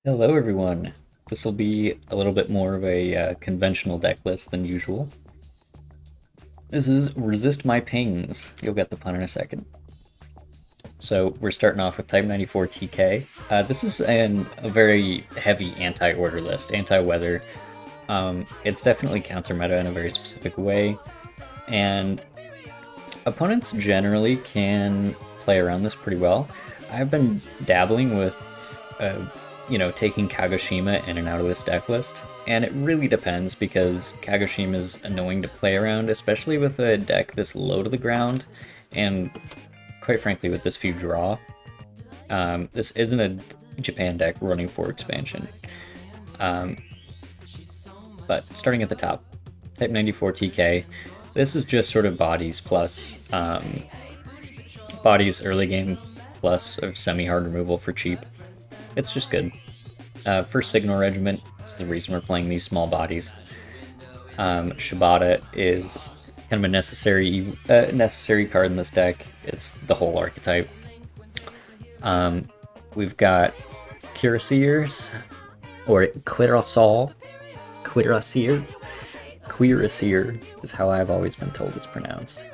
Hello everyone. This will be a little bit more of a conventional deck list than usual. This is Resist My Pings. You'll get the pun in a second. So we're starting off with Type 94 TK. This is a very heavy anti-order list, anti-weather. It's definitely counter-meta in a very specific way, and opponents generally can play around this pretty well. I've been dabbling with taking Kagoshima in and out of this deck list, and it really depends because Kagoshima is annoying to play around, especially with a deck this low to the ground, and quite frankly with this few draw. This isn't a Japan deck running for expansion. But starting at the top, Type 94 TK, this is just sort of bodies plus bodies early game plus of semi-hard removal for cheap. It's just good. First Signal Regiment is the reason we're playing these small bodies. Shibata is kind of a necessary card in this deck. It's the whole archetype. We've got Cuirassiers, or Cuirassal. Cuirassier is how I've always been told it's pronounced.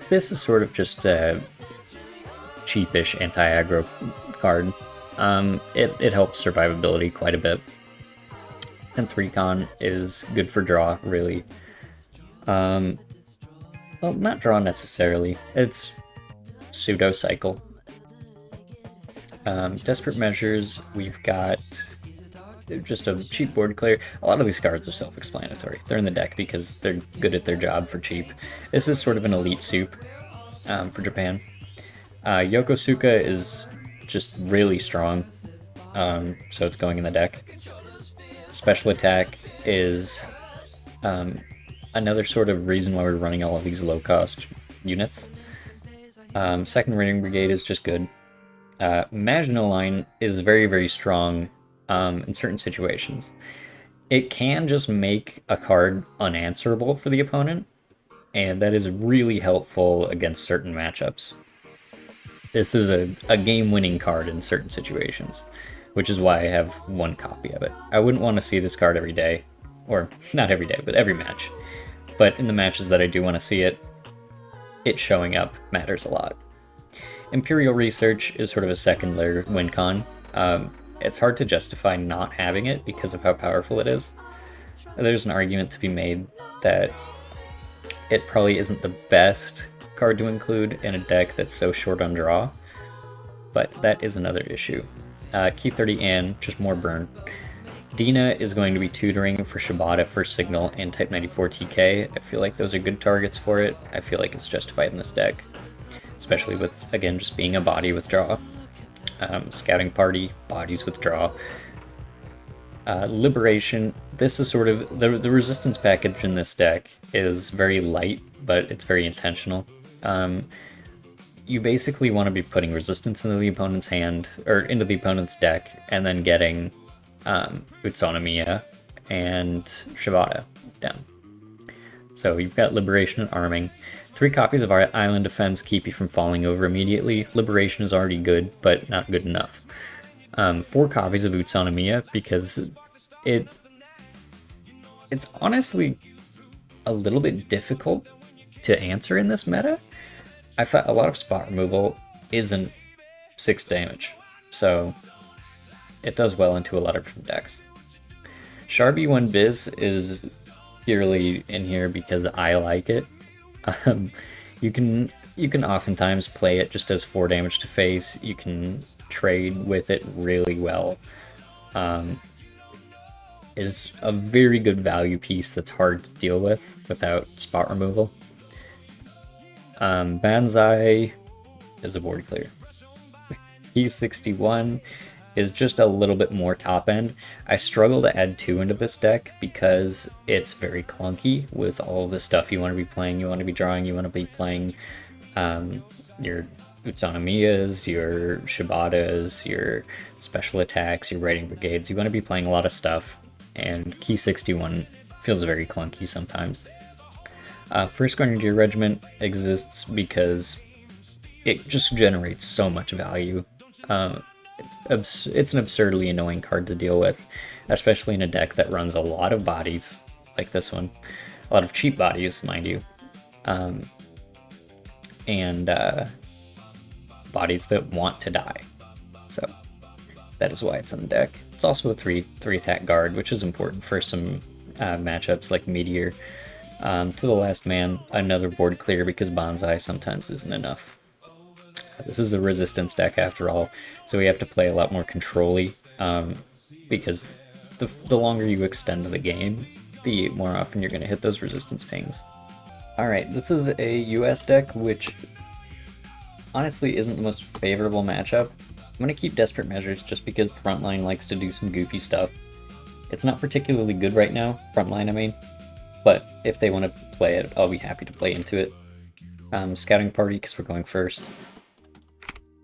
This is sort of just a cheapish anti-aggro card. It helps survivability quite a bit. And RECON is good for draw, really. Well, not draw necessarily. It's pseudo-cycle. Desperate Measures, we've got just a cheap board clear. A lot of these cards are self-explanatory. They're in the deck because they're good at their job for cheap. This is sort of an elite soup for Japan. Yokosuka is just really strong, so it's going in the deck. Special Attack is another sort of reason why we're running all of these low-cost units. Second Raiding Brigade is just good. Maginot Line is very, very strong in certain situations. It can just make a card unanswerable for the opponent, and that is really helpful against certain matchups. This is a game-winning card in certain situations, which is why I have one copy of it. I wouldn't want to see this card every day, or not every day, but every match. But in the matches that I do want to see it, it showing up matters a lot. Imperial Research is sort of a second layer win con. It's hard to justify not having it because of how powerful it is. There's an argument to be made that it probably isn't the best card to include in a deck that's so short on draw, but that is another issue. Key 30 Ann, just more burn. Dina is going to be tutoring for Shibata, First Signal, and Type 94 TK. I feel like those are good targets for it. I feel like it's justified in this deck, especially with, again, just being a body with draw. Scouting Party, bodies with draw. Liberation, this is sort of, the resistance package in this deck is very light, but it's very intentional. You basically want to be putting resistance into the opponent's hand, or into the opponent's deck, and then getting Utsunomiya and Shibata down. So you've got Liberation and Arming. 3 copies of our Island Defense keep you from falling over immediately. Liberation is already good, but not good enough. 4 copies of Utsunomiya, because it's honestly a little bit difficult to answer in this meta. I thought a lot of spot removal isn't 6 damage, so it does well into a lot of different decks. Sharby 1 Biz is purely in here because I like it. You can oftentimes play it just as 4 damage to face. You can trade with it really well. It's a very good value piece that's hard to deal with without spot removal. Banzai is a board clear. P61 is just a little bit more top end. I struggle to add 2 into this deck because it's very clunky with all of the stuff you want to be playing. You want to be drawing, you want to be playing your Utsunomiyas, your Shibatas, your special attacks, your raiding brigades. You want to be playing a lot of stuff, and Key 61 feels very clunky sometimes. First Grenadier Regiment exists because it just generates so much value. It's an absurdly annoying card to deal with, especially in a deck that runs a lot of bodies, like this one. A lot of cheap bodies, mind you. And bodies that want to die. So that is why it's on the deck. It's also a 3 attack guard, which is important for some matchups like Meteor. To the last man, another board clear because Bonsai sometimes isn't enough. This is a resistance deck after all, so we have to play a lot more control-y, because the longer you extend the game, the more often you're going to hit those resistance pings. Alright, this is a US deck, which honestly isn't the most favorable matchup. I'm going to keep Desperate Measures just because Frontline likes to do some goofy stuff. It's not particularly good right now, Frontline I mean, but if they want to play it, I'll be happy to play into it. Scouting Party because we're going first.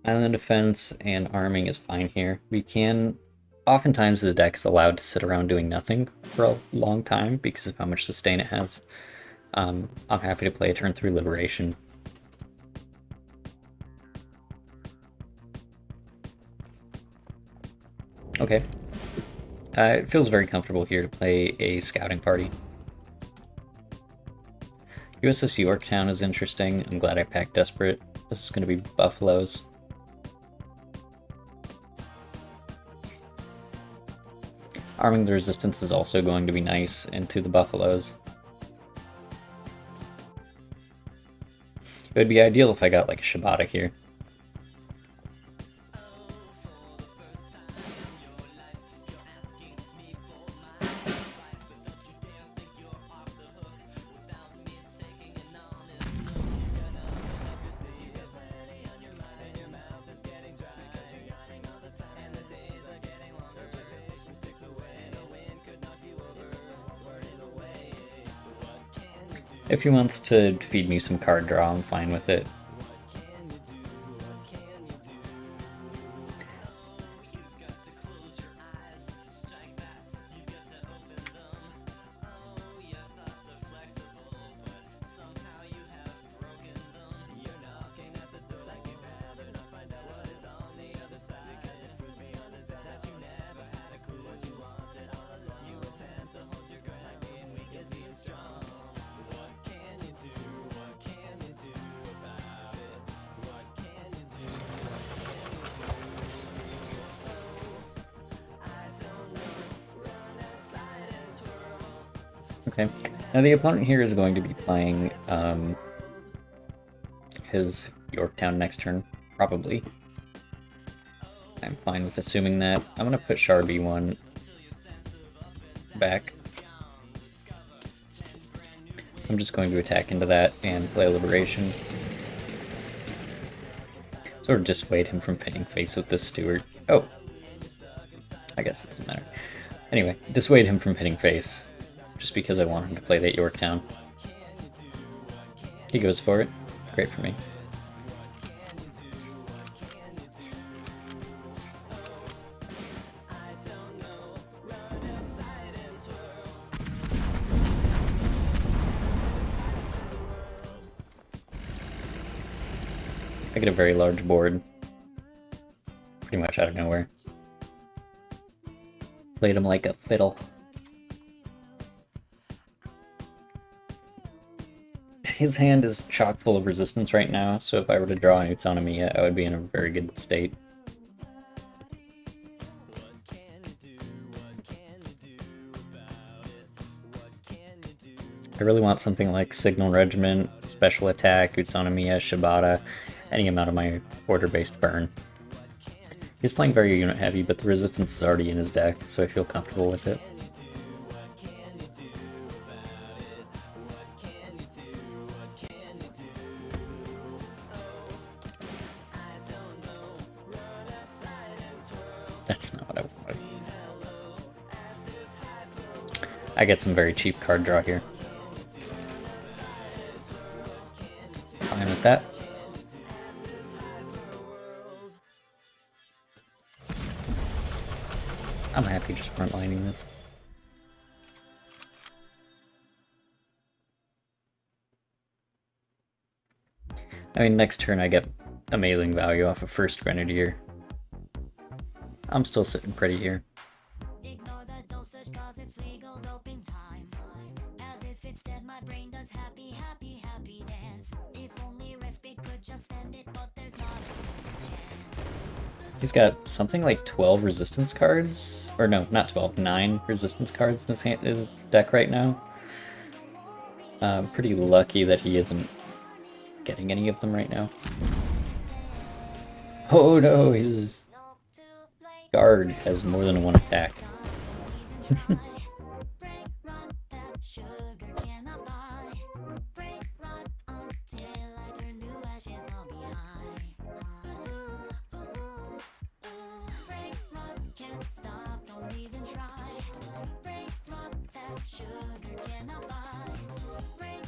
Island Defense and Arming is fine here. We can... Oftentimes the deck is allowed to sit around doing nothing for a long time because of how much sustain it has. I'm happy to play a turn through Liberation. Okay. It feels very comfortable here to play a Scouting Party. USS Yorktown is interesting. I'm glad I packed Desperate. This is going to be Buffaloes. Arming the Resistance is also going to be nice into the Buffaloes. It would be ideal if I got like a Shibata here. If he wants to feed me some card draw, I'm fine with it. Okay, now the opponent here is going to be playing his Yorktown next turn, probably. I'm fine with assuming that. I'm going to put Sharby 1 back. I'm just going to attack into that and play Liberation. Sort of dissuade him from pitting face with this Steward. Oh! I guess it doesn't matter. Anyway, dissuade him from hitting face, just because I want him to play that Yorktown. He goes for it. Great for me. I get a very large board, pretty much out of nowhere. Played him like a fiddle. His hand is chock full of resistance right now, so if I were to draw an Utsunomiya, I would be in a very good state. I really want something like Signal Regiment, Special Attack, Utsunomiya, Shibata, any amount of my order-based burn. He's playing very unit heavy, but the resistance is already in his deck, so I feel comfortable with it. That's not what I wanted. I get some very cheap card draw here. Fine with that. I'm happy just frontlining this. I mean, next turn I get amazing value off of first Grenadier. I'm still sitting pretty here. He's got something like 12 resistance cards, or no, not 12, 9 resistance cards in his deck right now. I'm pretty lucky that he isn't getting any of them right now. Oh no, his guard has more than one attack.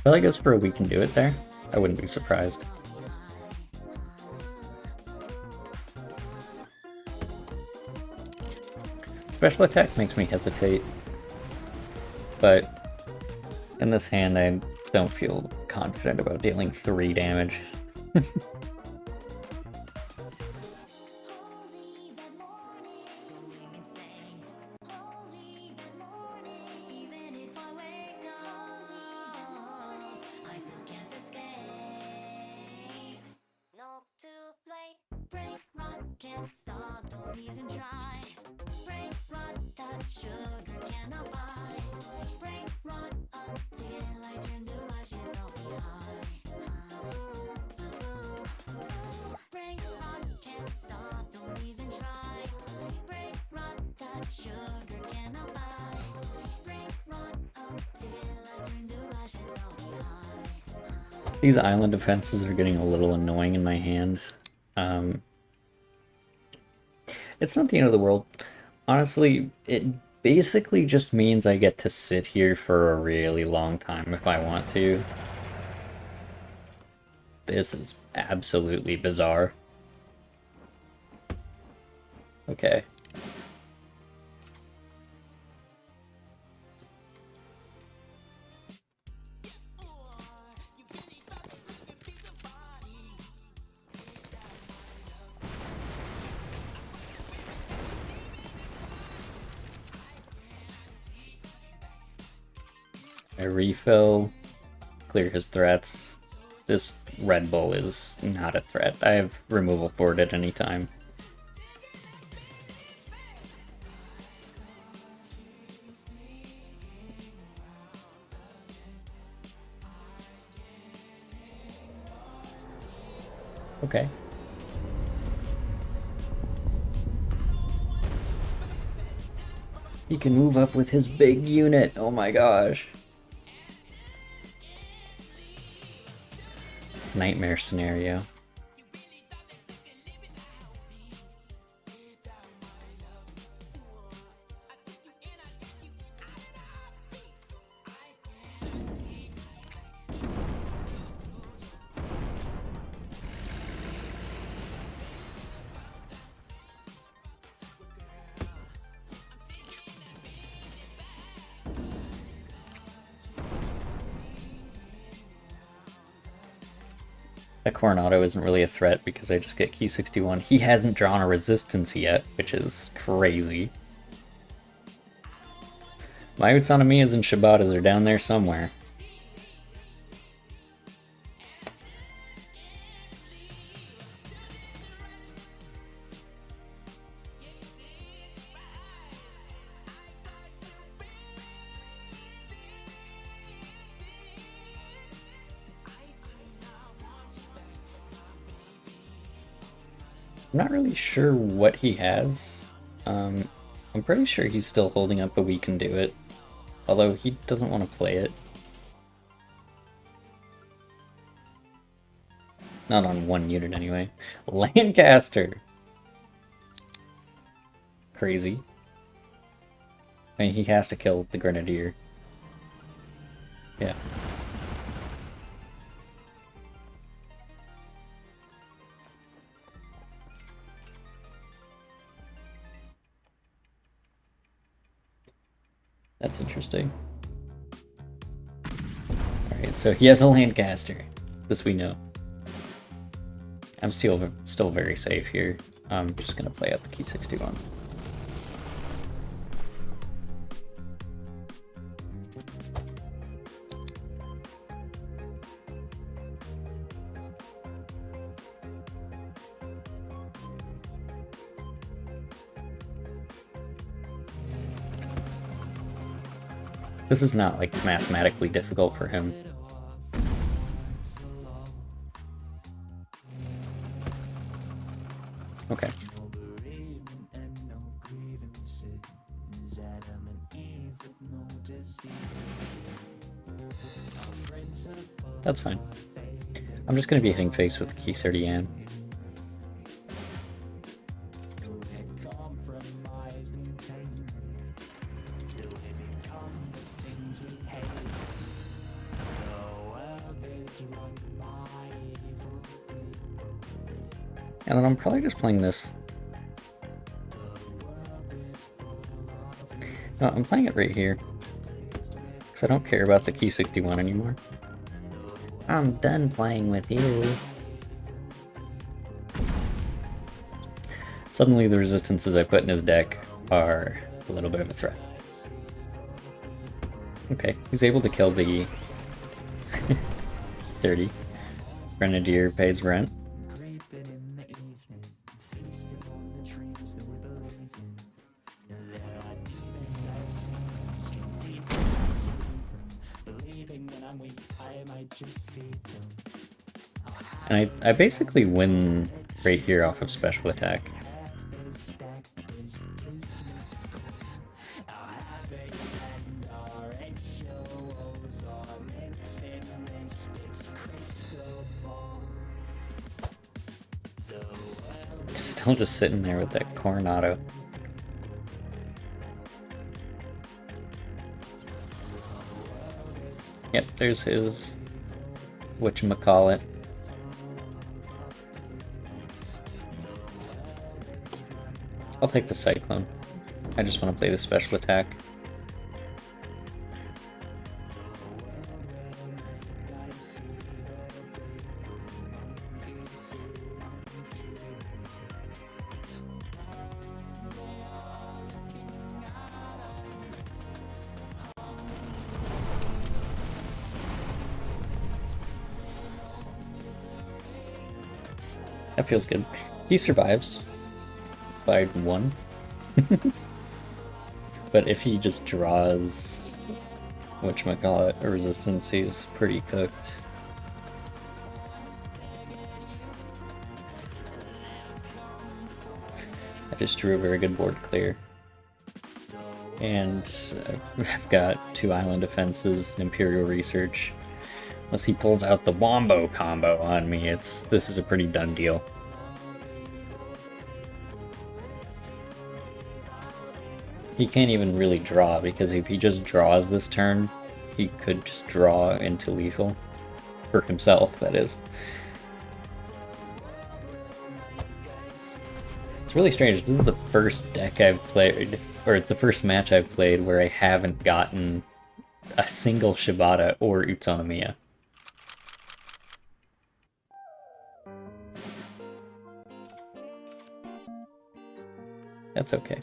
Well, I guess for a we can do it there. I wouldn't be surprised. Special attack makes me hesitate, but in this hand I don't feel confident about dealing 3 damage. These island defenses are getting a little annoying in my hand. It's not the end of the world. Honestly, it basically just means I get to sit here for a really long time if I want to. This is absolutely bizarre. Okay. I refill, clear his threats. This Red Bull is not a threat. I have removal for it at any time. Okay. He can move up with his big unit. Oh my gosh. Nightmare scenario. That Coronado isn't really a threat because I just get key 61. He hasn't drawn a resistance yet, which is crazy. My Utsunomiyas and Shibatas are down there somewhere. I'm not really sure what he has. I'm pretty sure he's still holding up, but we can do it. Although he doesn't want to play it. Not on one unit anyway. Lancaster! Crazy. I mean, he has to kill the Grenadier. Yeah. That's interesting. Alright, so he has a Lancaster. This we know. I'm still very safe here. I'm just gonna play out the key 61. This is not, like, mathematically difficult for him. Okay. That's fine. I'm just going to be hitting face with key 30 am. And then I'm probably just playing this. No, I'm playing it right here. Because I don't care about the key 61 anymore. I'm done playing with you. Suddenly the resistances I put in his deck are a little bit of a threat. Okay, he's able to kill the 30. Grenadier pays rent. And I basically win right here off of special attack. Still just sitting there with that Coronado. Yep, there's his whatchamacallit. I'll take the Cyclone. I just want to play the special attack. That feels good. He survives by 1. But if he just draws whatchamacallit, a resistance, he's pretty cooked. I just drew a very good board clear. And I've got 2 island defenses, and Imperial Research. Unless he pulls out the Wombo combo on me, this is a pretty done deal. He can't even really draw, because if he just draws this turn, he could just draw into lethal. For himself, that is. It's really strange. This is the first deck I've played, or the first match I've played where I haven't gotten a single Shibata or Utsunomiya. That's okay.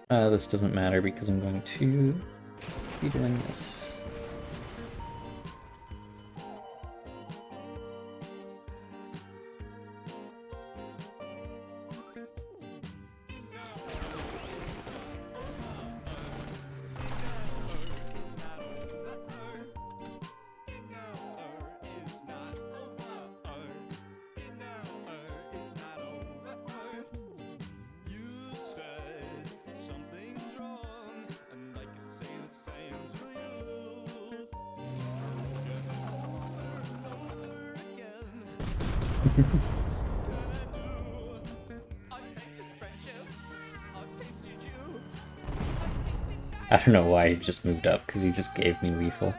This doesn't matter because I'm going to be doing this. I don't know why he just moved up, because he just gave me lethal.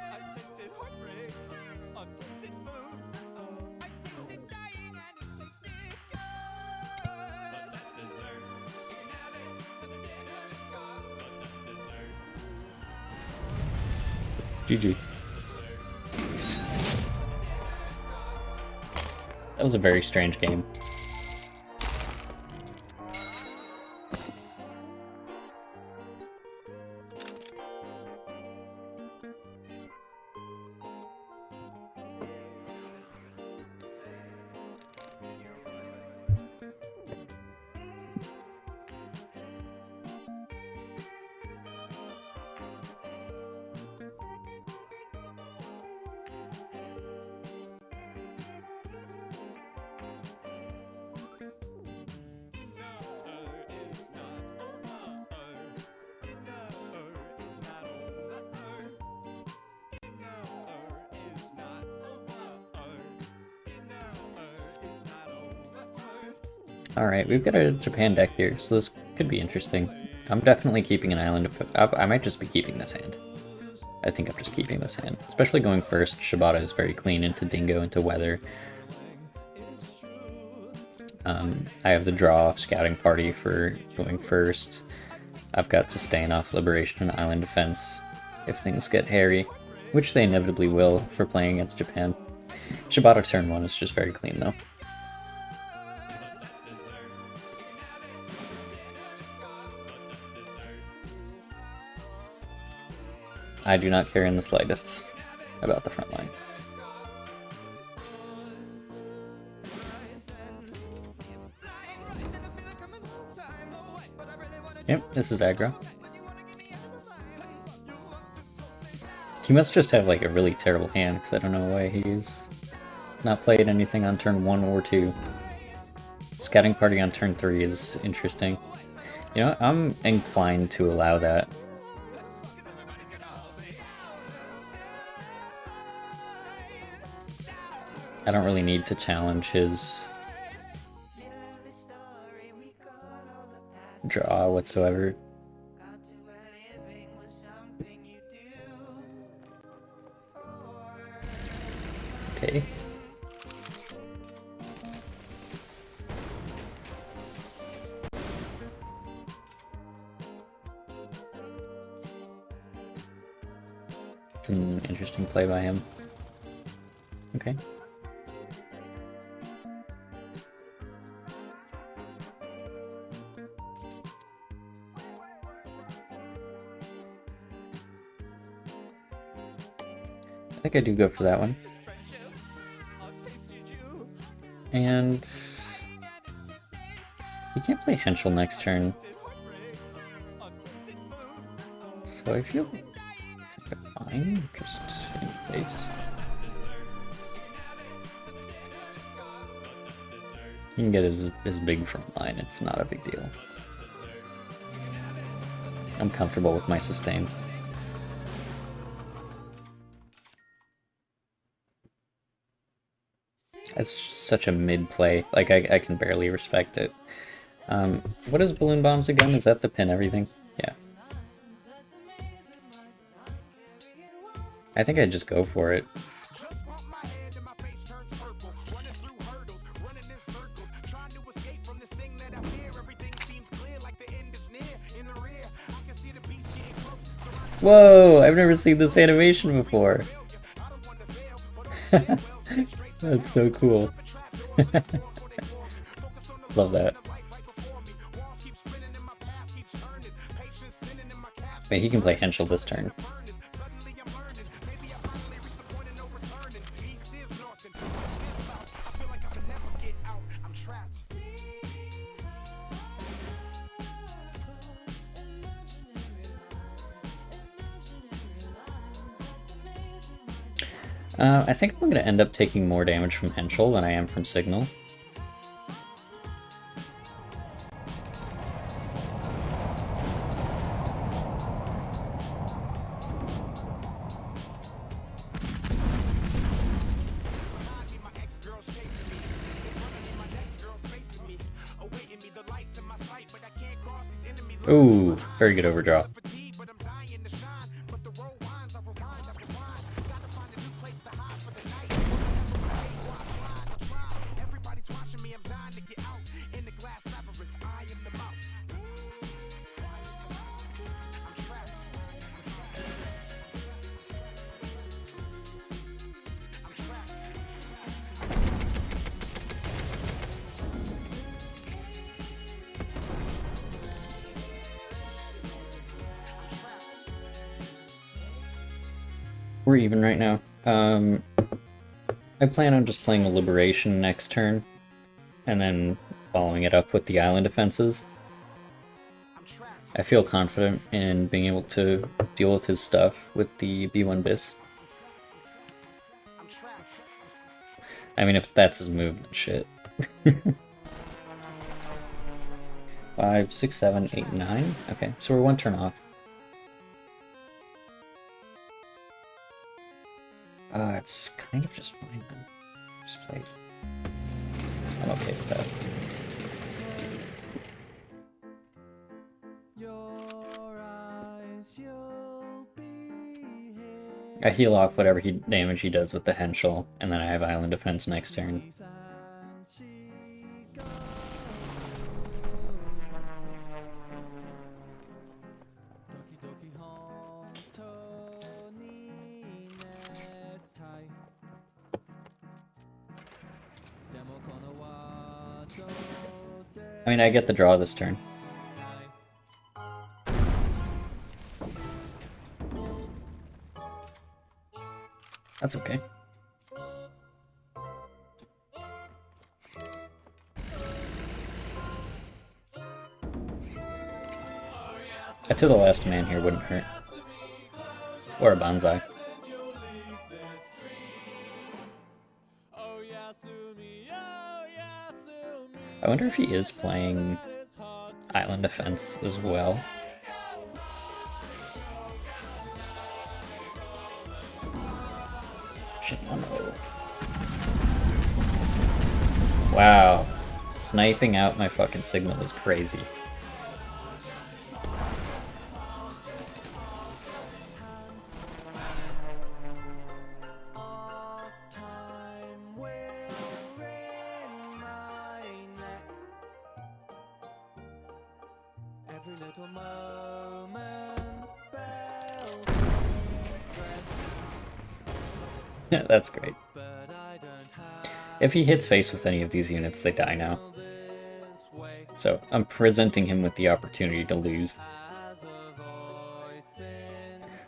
GG. That was a very strange game. Alright, we've got a Japan deck here, so this could be interesting. I'm definitely keeping an island. I might just be keeping this hand. I think I'm just keeping this hand. Especially going first, Shibata is very clean into Dingo, into Weather. I have the draw off Scouting Party for going first. I've got Sustain off Liberation and Island Defense if things get hairy, which they inevitably will for playing against Japan. Shibata turn 1 is just very clean though. I do not care in the slightest about the front line. Yep, this is aggro. He must just have like a really terrible hand, because I don't know why he's not played anything on turn 1 or 2. Scouting Party on turn 3 is interesting. You know, I'm inclined to allow that. I don't really need to challenge his draw whatsoever. Okay. It's an interesting play by him. Okay. I think I do go for that one. And he can't play Henschel next turn. So I feel fine, just in place. He can get his big front line, it's not a big deal. I'm comfortable with my sustain. It's such a mid play, like I can barely respect it. What is Balloon Bombs again? Is that to pin everything? Yeah. I think I'd just go for it. Whoa, I've never seen this animation before. That's so cool. Love that. Wait, he can play Henschel this turn. I think I'm going to end up taking more damage from Henschel than I am from Signal. Ooh, very good overdraw. We're even right now. I plan on just playing a Liberation next turn, and then following it up with the island defenses. I feel confident in being able to deal with his stuff with the B1 Bis. I mean, if that's his move, then shit. 5, 6, 7, 8, 9. Okay, so we're one turn off. It's kind of just fine then. Just play it. I'm okay with that. I heal off whatever damage he does with the Henschel, and then I have Island Defense next turn. I mean, I get the draw this turn. That's okay. A To the Last Man here wouldn't hurt. Or a Banzai. I wonder if he is playing Island Defense as well. Wow. Sniping out my fucking signal is crazy. That's great. If he hits face with any of these units, they die now. So I'm presenting him with the opportunity to lose.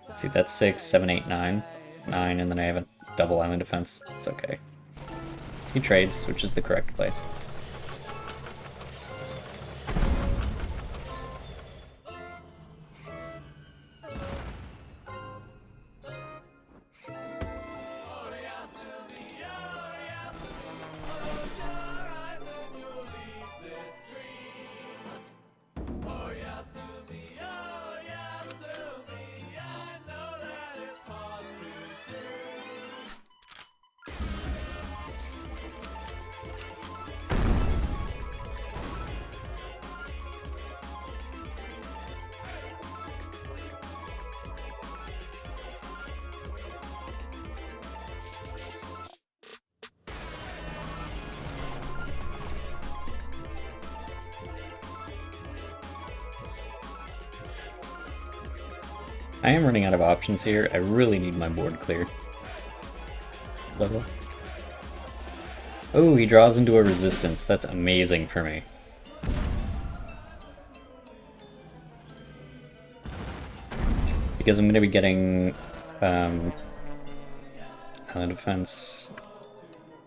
Let's see, that's 6, 7, 8, 9. 9, and then I have a double island defense. It's okay. He trades, which is the correct play. I am running out of options here. I really need my board clear. Level. Oh, he draws into a resistance. That's amazing for me. Because I'm going to be getting Island Defense.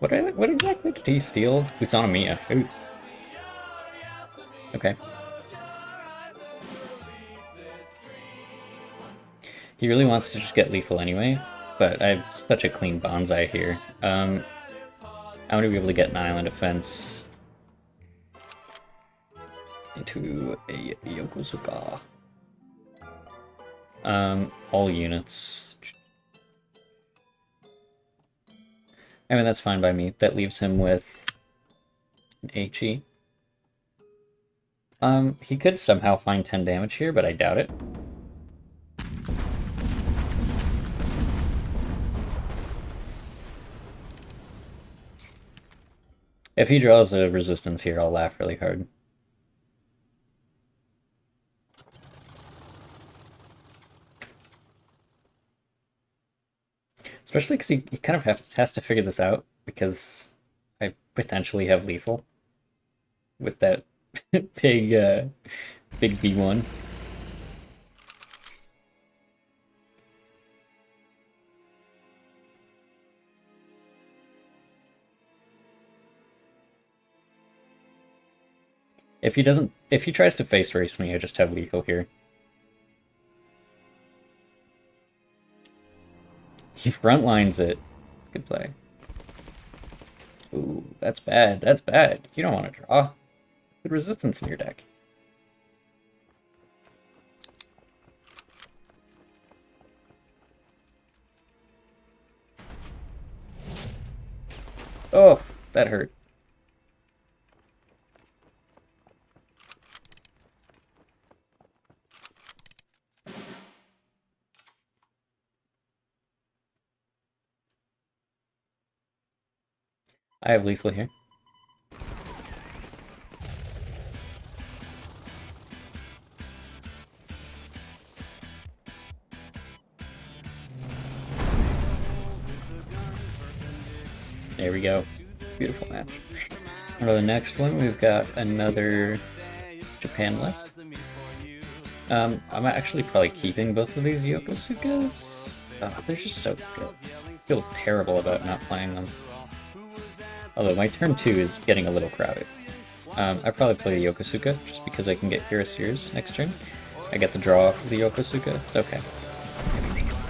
What exactly did he steal? Utsunomiya. Ooh. Okay. He really wants to just get lethal anyway, but I have such a clean Banzai here. I'm going to be able to get an Island Defense into a Yokosuka. All units. I mean, that's fine by me. That leaves him with an HE. He could somehow find 10 damage here, but I doubt it. If he draws a resistance here, I'll laugh really hard. Especially because he kind of has to figure this out, because I potentially have lethal with that big B1. If he tries to face race me, I just have lethal here. He frontlines it. Good play. Ooh, that's bad. That's bad. You don't want to draw. Good resistance in your deck. Oh, that hurt. I have lethal here. There we go. Beautiful match. On to the next one, we've got another Japan list. I'm actually probably keeping both of these Yokosukas. Oh, they're just so good. I feel terrible about not playing them. Although my turn 2 is getting a little crowded. I probably play the Yokosuka just because I can get Hirasiers next turn. I get the draw off of the Yokosuka. It's okay. Everything is okay.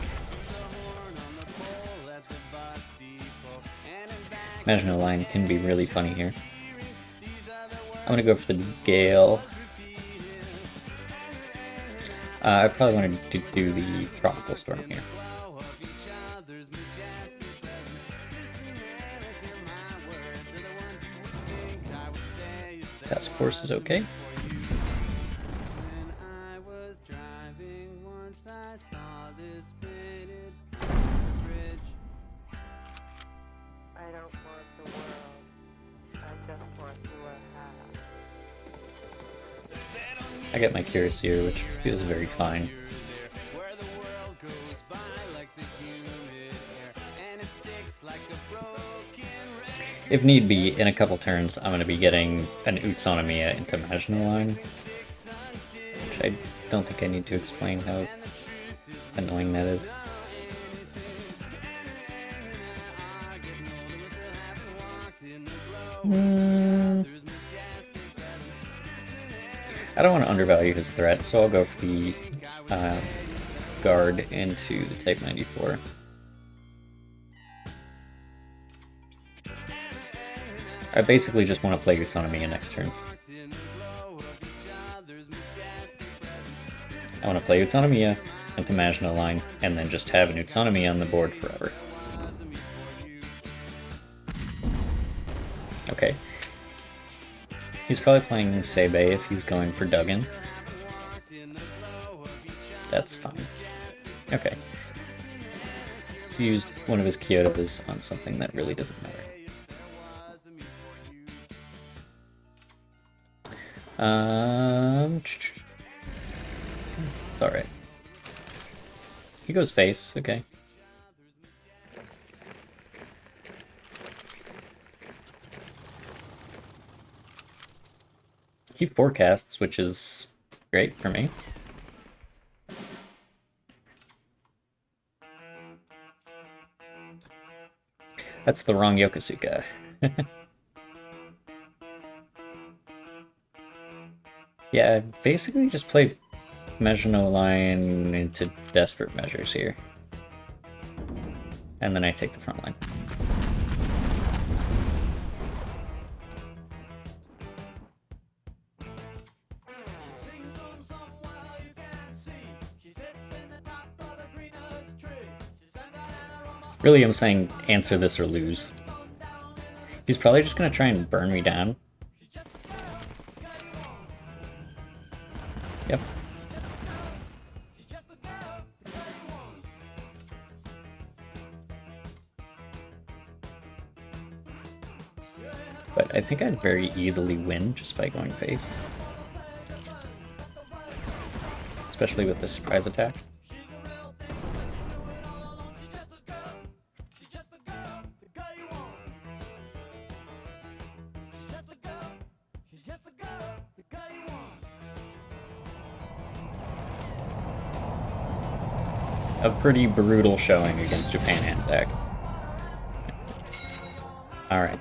Imagine a line can be really funny here. I'm gonna go for the Gale. I probably want to do the Tropical Storm here. Task Force is okay. I get my Kirasier, which feels very fine. If need be, in a couple turns, I'm going to be getting an Utsunomiya into Maginot Line, which I don't think I need to explain how annoying that is. I don't want to undervalue his threat, so I'll go for the guard into the Type 94. I basically just want to play Utsunomiya next turn. I want to play Utsunomiya into Maginot Line, and then just have an Utsunomiya on the board forever. Okay. He's probably playing Seibei if he's going for Duggan. That's fine. Okay. He's used one of his Kyotos on something that really doesn't matter. It's alright. He goes face, okay. He forecasts, which is great for me. That's the wrong Yokosuka. Yeah, basically just play Maginot Line into desperate measures here. And then I take the front line. Really, I'm saying answer this or lose. He's probably just gonna try and burn me down. Yep. But I think I'd very easily win just by going face. Especially with the surprise attack. A pretty brutal showing against Japan-Anzac. Alright.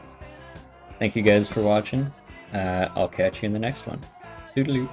Thank you guys for watching. I'll catch you in the next one. Toodaloo.